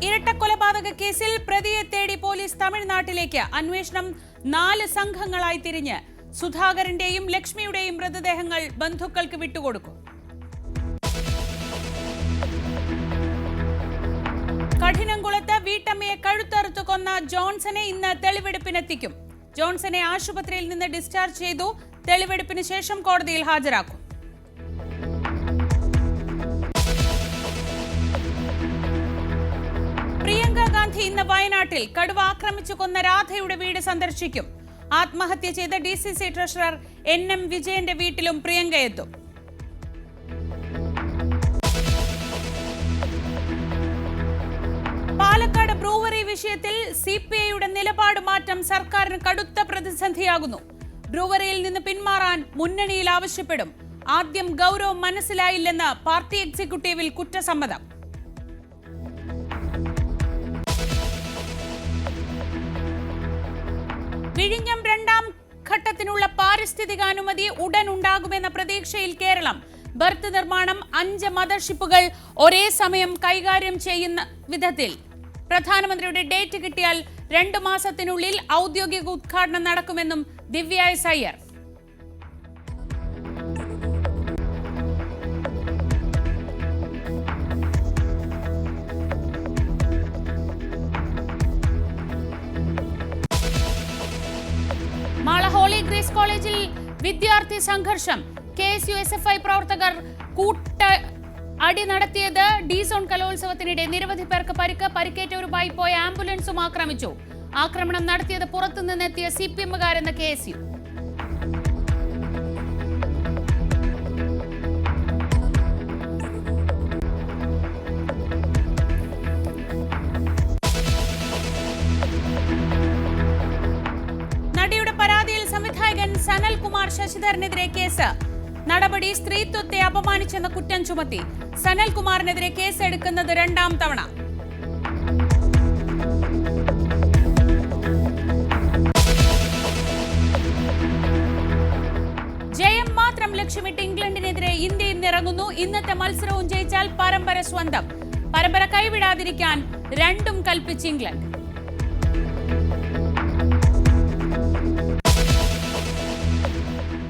ഇരട്ടക്കൊലപാതക കേസിൽ പ്രതിയെ തേടി പോലീസ് തമിഴ്നാട്ടിലേക്ക്. അന്വേഷണം 4 സംഘങ്ങളായി തിരിഞ്ഞ് സുധാകരന്റെയും ലക്ഷ്മിയുടെയും മൃതദേഹങ്ങൾ ബന്ധുക്കൾക്ക് വിട്ടുകൊടുക്കും. കഠിനംകുളത്ത് വീട്ടമ്മയെ കഴുത്തറുത്തു കൊന്ന ജോൺസനെ ഇന്ന് തെളിവെടുപ്പിനെത്തിക്കും. ജോൺസനെ ആശുപത്രിയിൽ നിന്ന് ഡിസ്ചാർജ് ചെയ്തു. തെളിവെടുപ്പിന് ശേഷം കോടതിയിൽ ഹാജരാക്കും. പ്രിയങ്ക ഗാന്ധി ഇന്ന് വയനാട്ടിൽ കടുവ ആക്രമിച്ചു കൊന്ന രാധയുടെ വീട് സന്ദർശിക്കും. ആത്മഹത്യ ചെയ്ത DCC ട്രഷറർ NM വിജയന്റെ വീട്ടിലും പ്രിയങ്ക എത്തും. പാലക്കാട് ബ്രൂവറി വിഷയത്തിൽ CPIയുടെ നിലപാട് മാറ്റം സർക്കാരിന് കടുത്ത പ്രതിസന്ധിയാകുന്നു. ബ്രൂവറിയിൽ നിന്ന് പിന്മാറാൻ മുന്നണിയിൽ ആവശ്യപ്പെടും. ആദ്യം ഗൗരവം മനസ്സിലായില്ലെന്ന് പാർട്ടി എക്സിക്യൂട്ടീവിൽ കുറ്റസമ്മതം. വിഴിഞ്ഞം 2ാം ഘട്ടത്തിനുള്ള പാരിസ്ഥിതികാനുമതി ഉടൻ ഉണ്ടാകുമെന്ന പ്രതീക്ഷയിൽ കേരളം. ബർത്ത് നിർമ്മാണം 5 മദർഷിപ്പുകൾ ഒരേ സമയം കൈകാര്യം ചെയ്യുന്ന വിധത്തിൽ പ്രധാനമന്ത്രിയുടെ ഡേറ്റ് കിട്ടിയാൽ 2 മാസത്തിനുള്ളിൽ ഔദ്യോഗിക ഉദ്ഘാടനം നടക്കുമെന്നും Divya S. Iyer. Mala holy grace കോളേജിൽ വിദ്യാർത്ഥി സംഘർഷം. KSU SFI പ്രവർത്തകർ അടി നടത്തിയത് D-സോൺ കലോത്സവത്തിനിടെ. നിരവധി പേർക്ക് പരിക്കേറ്റവരുമായി പോയ ആംബുലൻസും ആക്രമിച്ചു. ആക്രമണം നടത്തിയത് പുറത്തുനിന്നെത്തിയ CPM-കാരെന്ന KSU. നടിയുടെ പരാതിയിൽ സംവിധായകൻ സനൽകുമാർ ശശിധരനെതിരെ കേസ്. നടപടി സ്ത്രീത്വത്തെ അപമാനിച്ചെന്ന കുറ്റം ചുമത്തി. സനൽകുമാറിനെതിരെ കേസ് എടുക്കുന്നത് 2ാം തവണ. ജയം മാത്രം ലക്ഷ്യമിട്ട് ഇംഗ്ലണ്ടിനെതിരെ ഇന്ത്യ ഇന്നിറങ്ങുന്നു. ഇന്നത്തെ മത്സരവും ജയിച്ചാൽ പരമ്പര സ്വന്തം. പരമ്പര കൈവിടാതിരിക്കാൻ 2ഉം കൽപ്പിച്ച് ഇംഗ്ലണ്ട്.